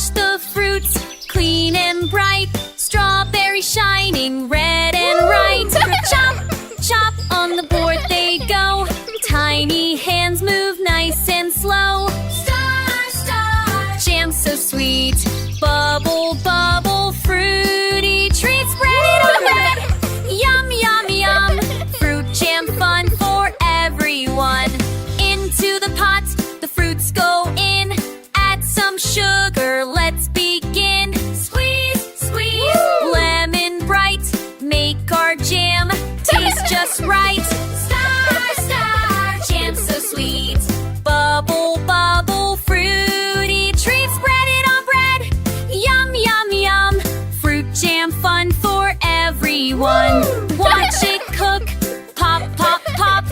Wash the fruits clean and bright. Strawberry shining red and right. Chop, chop, on the board they go. Tiny hands move nice and slow. Star, star, jam so sweet. Bubble, bubble, fruity treats. Spread it on bread. Yum, yum, yum. Fruit jam fun for everyone. Into the pot, the fruits go in. Add some sugar, let's begin. Squeeze, squeeze, lemon bright. Make our jam taste just right. Star, star, jam so sweet. Bubble, bubble, fruity treats. Spread it on bread. Yum, yum, yum. Fruit jam fun for everyone. Watch it cook. Pop, pop, pop.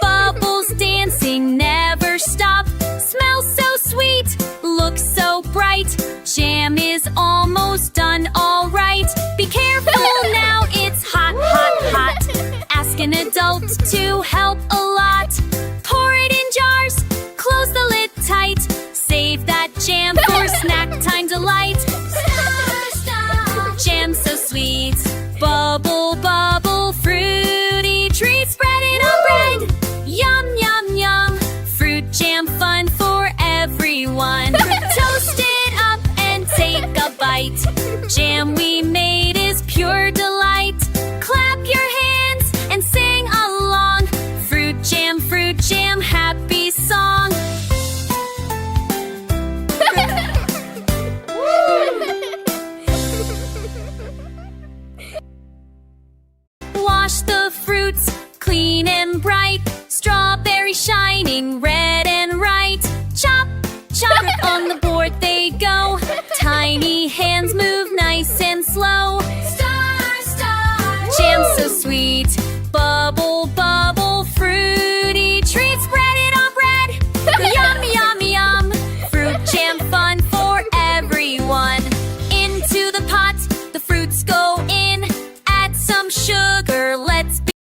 Bubbles dancing never stop. Smells so sweet, looks so bright. Jam is almost done, all right. Be careful now, it's hot, hot, hot. Ask an adult to help a lot. Pour it in jars, close the lid tight. Save that jam for snack time delight.